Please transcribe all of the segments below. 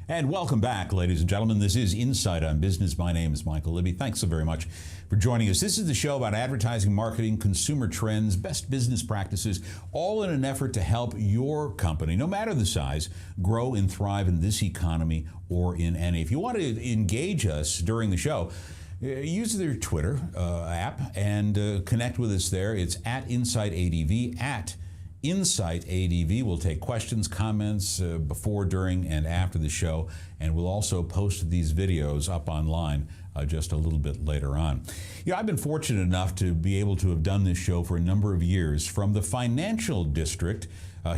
And welcome back, ladies and gentlemen. This is Insight on Business. My name is Michael Libby. Thanks so very much for joining us. This is the show about advertising, marketing, consumer trends, best business practices, all in an effort to help your company, no matter the size, grow and thrive in this economy or in any. If you want to engage us during the show, use their Twitter app and connect with us there. It's at InsightADV, at InsightADV. We'll take questions, comments before, during, and after the show, and we'll also post these videos up online just a little bit later on. You know, I've been fortunate enough to be able to have done this show for a number of years from the financial district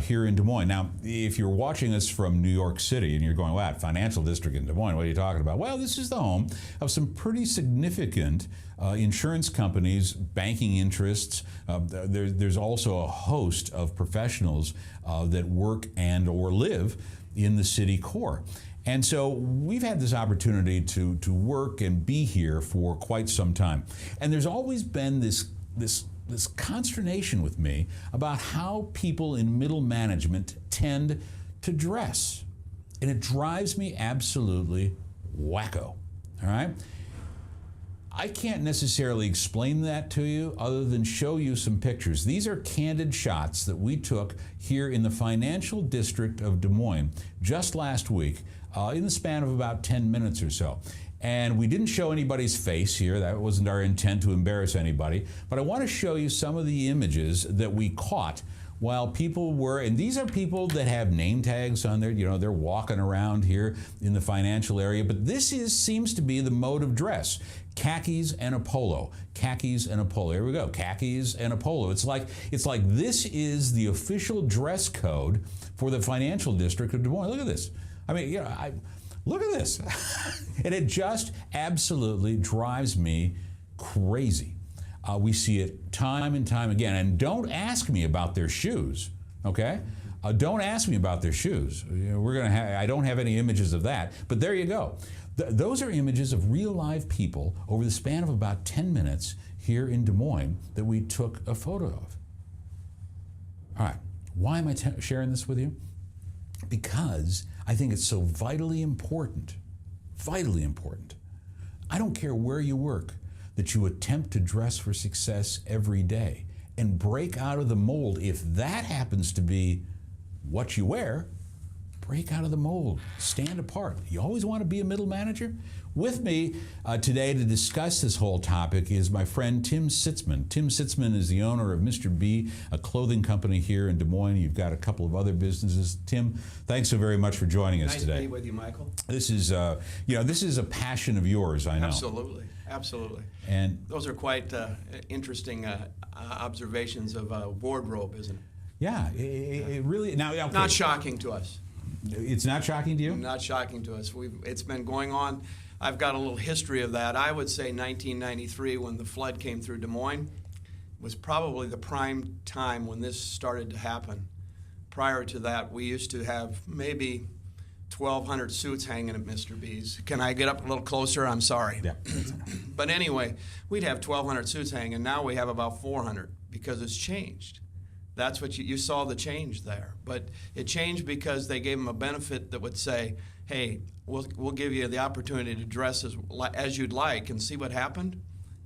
here in Des Moines. Now, if you're watching us from New York City and you're going, wow, financial district in Des Moines, what are you talking about? Well, this is the home of some pretty significant insurance companies, banking interests. There's also a host of professionals that work and or live in the city core. And so we've had this opportunity to work and be here for quite some time. And there's always been this consternation with me about how people in middle management tend to dress. And it drives me absolutely wacko, all right? I can't necessarily explain that to you other than show you some pictures. These are candid shots that we took here in the financial district of Des Moines just last week in the span of about 10 minutes or so. And we didn't show anybody's face here. That wasn't our intent to embarrass anybody. But I want to show you some of the images that we caught while people were, and these are people that have name tags on there, you know, they're walking around here in the financial area, but this seems to be the mode of dress. Khakis and a polo. Khakis and a polo. Here we go. Khakis and a polo. It's like this is the official dress code for the financial district of Des Moines. Look at this. I mean, you know, look at this. And it just absolutely drives me crazy. We see it time and time again. And don't ask me about their shoes, okay? Don't ask me about their shoes. You know, I don't have any images of that, but there you go. Those are images of real live people over the span of about 10 minutes here in Des Moines that we took a photo of. All right, why am I sharing this with you? Because I think it's so vitally important, vitally important. I don't care where you work, that you attempt to dress for success every day and break out of the mold. If that happens to be what you wear, break out of the mold, stand apart. You always want to be a middle manager? With me today to discuss this whole topic is my friend Tim Sitzman. Tim Sitzman is the owner of Mr. B, a clothing company here in Des Moines. You've got a couple of other businesses. Tim, thanks so very much for joining us today. Nice to be with you, Michael. This is, this is a passion of yours, I know. Absolutely, absolutely. And those are quite interesting observations of wardrobe, isn't it? Yeah, it really. Now, okay. Not shocking to us. It's not shocking to you? Not shocking to us. It's been going on. I've got a little history of that. I would say 1993, when the flood came through Des Moines, was probably the prime time when this started to happen. Prior to that, we used to have maybe 1,200 suits hanging at Mr. B's. Can I get up a little closer? I'm sorry. Yeah. But anyway, we'd have 1,200 suits hanging, and now we have about 400 because it's changed. That's what you saw the change there. But it changed because they gave them a benefit that would say, hey, we'll give you the opportunity to dress as you'd like, and see what happened.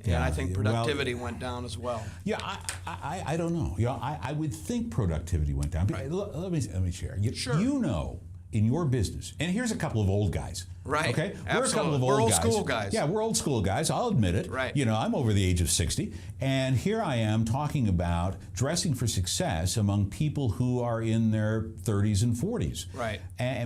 And I think productivity went down as well. Yeah, I don't know. You know, I would think productivity went down. Right. Let me share. Sure. You know, in your business, and here's a couple of old guys. Right. Okay. Absolutely. We're a couple of old guys. school guys. Yeah, we're old school guys. I'll admit it. Right. You know, I'm over the age of 60, and here I am talking about dressing for success among people who are in their 30s and 40s. Right.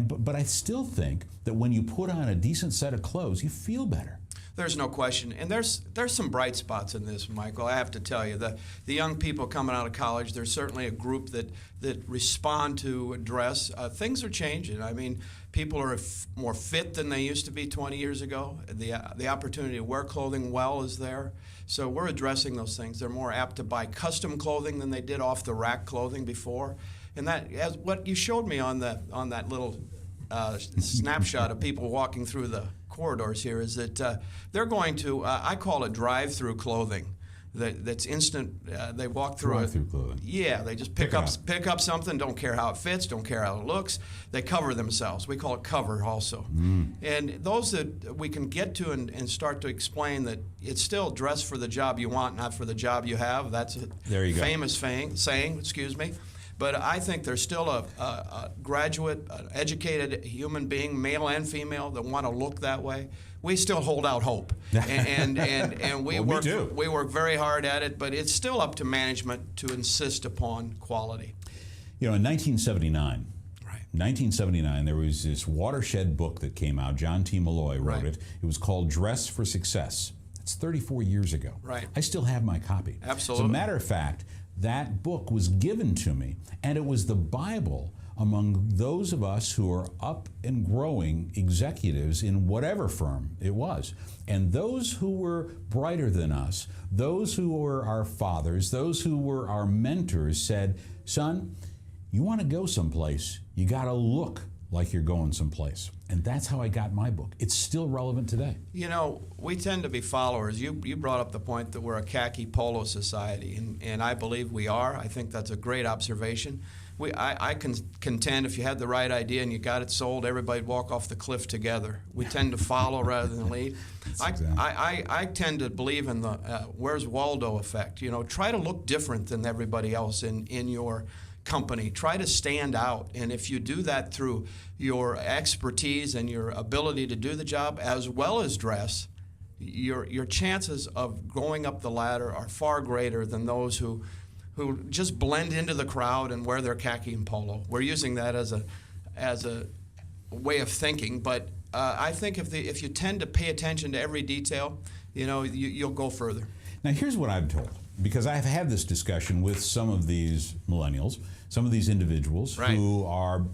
But I still think that when you put on a decent set of clothes, you feel better. There's no question, and there's some bright spots in this, Michael. I have to tell you, the young people coming out of college, there's certainly a group that respond to dress. Things are changing. I mean, people are more fit than they used to be 20 years ago. The opportunity to wear clothing well is there. So we're addressing those things. They're more apt to buy custom clothing than they did off the rack clothing before. And that, as what you showed me on that little snapshot of people walking through the corridors here, is that they're going to, I call it drive-through clothing. that's instant. They walk through Drive-through clothing. Yeah, they just Pick pick up something. Don't care how it fits. Don't care how it looks. They cover themselves. We call it cover also. And those that we can get to and start to explain that it's still dress for the job you want, not for the job you have. That's a There you go. famous saying. Excuse me. But I think there's still a graduate, an educated human being, male and female, that want to look that way. We still hold out hope, and we Well, me work too. we work very hard at it. But it's still up to management to insist upon quality. You know, in 1979. Right. 1979, there was this watershed book that came out. John T. Malloy wrote Right. it. It was called Dress for Success. It's 34 years ago. Right. I still have my copy. Absolutely. As a matter of fact, that book was given to me, and it was the Bible among those of us who are up and growing executives in whatever firm it was. And those who were brighter than us, those who were our fathers, those who were our mentors said, son, you want to go someplace, you got to look like you're going someplace. And that's how I got my book. It's still relevant today. You know, we tend to be followers. You brought up the point that we're a khaki polo society, and I believe we are. I think that's a great observation. I can contend if you had the right idea and you got it sold, everybody'd walk off the cliff together. We tend to follow rather than lead. I tend to believe in the where's Waldo effect. You know, try to look different than everybody else in your company. Try to stand out, and if you do that through your expertise and your ability to do the job as well as dress, your chances of going up the ladder are far greater than those who just blend into the crowd and wear their khaki and polo. We're using that as a way of thinking, but I think if you tend to pay attention to every detail, you know, you'll go further. Now, here's what I'm told, because I've had this discussion with some of these millennials, some of these individuals Right. who are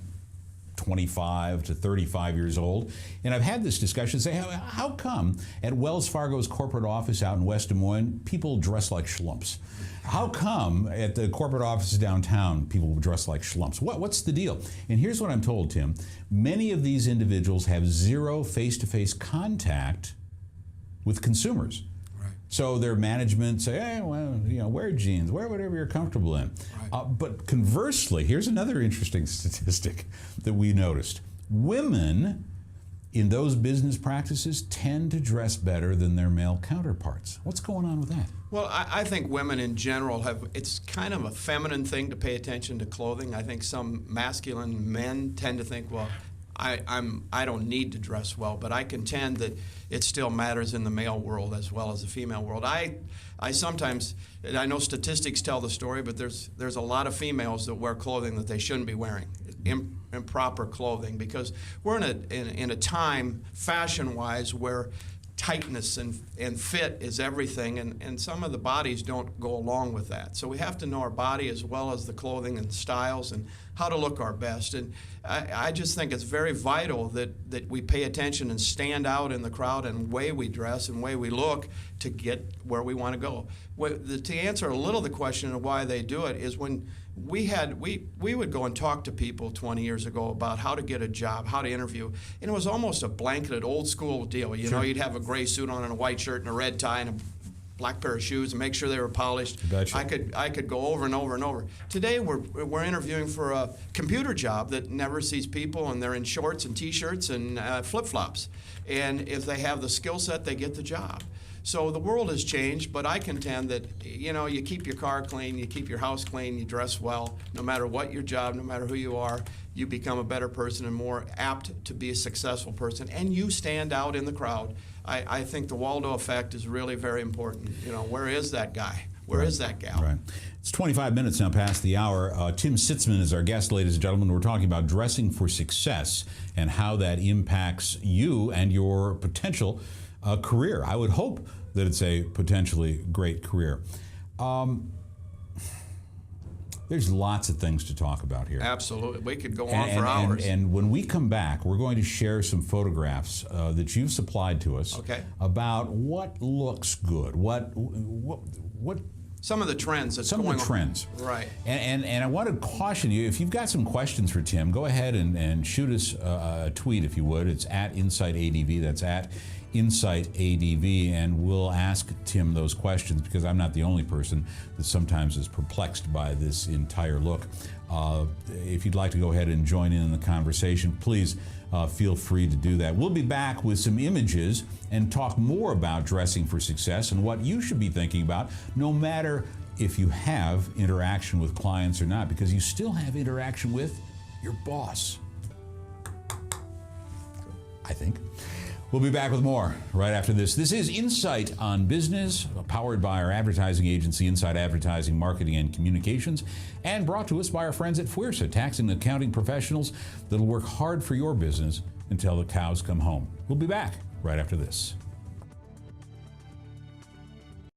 25 to 35 years old, and I've had this discussion, say, how come at Wells Fargo's corporate office out in West Des Moines, people dress like schlumps? How come at the corporate office downtown, people dress like schlumps? What's the deal? And here's what I'm told, Tim. Many of these individuals have zero face-to-face contact with consumers. So their management say, hey, well, you know, wear jeans, wear whatever you're comfortable in. Right. But conversely, here's another interesting statistic that we noticed. Women in those business practices tend to dress better than their male counterparts. What's going on with that? Well, I think women in general it's kind of a feminine thing to pay attention to clothing. I think some masculine men tend to think, well, I don't need to dress well, but I contend that it still matters in the male world as well as the female world. I sometimes, and I know statistics tell the story, but there's a lot of females that wear clothing that they shouldn't be wearing, improper clothing, because we're in a time, fashion-wise, where tightness and fit is everything, and some of the bodies don't go along with that. So we have to know our body as well as the clothing and styles and how to look our best. And I just think it's very vital that we pay attention and stand out in the crowd and way we dress and way we look to get where we want to go. To answer a little the question of why they do it is when we would go and talk to people 20 years ago about how to get a job, how to interview, and it was almost a blanketed old school deal. You know, you'd have a gray suit on and a white shirt and a red tie and a black pair of shoes and make sure they were polished. Gotcha. I could go over and over and over. Today we're interviewing for a computer job that never sees people, and they're in shorts and t-shirts and flip-flops. And if they have the skill set, they get the job. So the world has changed, but I contend that, you know, you keep your car clean, you keep your house clean, you dress well, no matter what your job, no matter who you are, you become a better person and more apt to be a successful person, and you stand out in the crowd. I think the Waldo effect is really very important. You know, where is that guy? Where is that gal? Right. It's 25 minutes now past the hour. Tim Sitzman is our guest, ladies and gentlemen. We're talking about dressing for success and how that impacts you and your potential career. I would hope that it's a potentially great career. There's lots of things to talk about here. Absolutely. We could go on for hours. And when we come back, we're going to share some photographs that you've supplied to us about what looks good, what some of the trends that's some going of the trends. on. Right. And I want to caution you, if you've got some questions for Tim, go ahead and shoot us a tweet if you would. It's at InsightADV. That's at Insight ADV, and we'll ask Tim those questions because I'm not the only person that sometimes is perplexed by this entire look. If you'd like to go ahead and join in the conversation, please feel free to do that. We'll be back with some images and talk more about dressing for success and what you should be thinking about, no matter if you have interaction with clients or not, because you still have interaction with your boss, I think. We'll be back with more right after this. This is Insight on Business, powered by our advertising agency, Insight Advertising, Marketing, and Communications, and brought to us by our friends at FWRSA, tax and accounting professionals that'll work hard for your business until the cows come home. We'll be back right after this.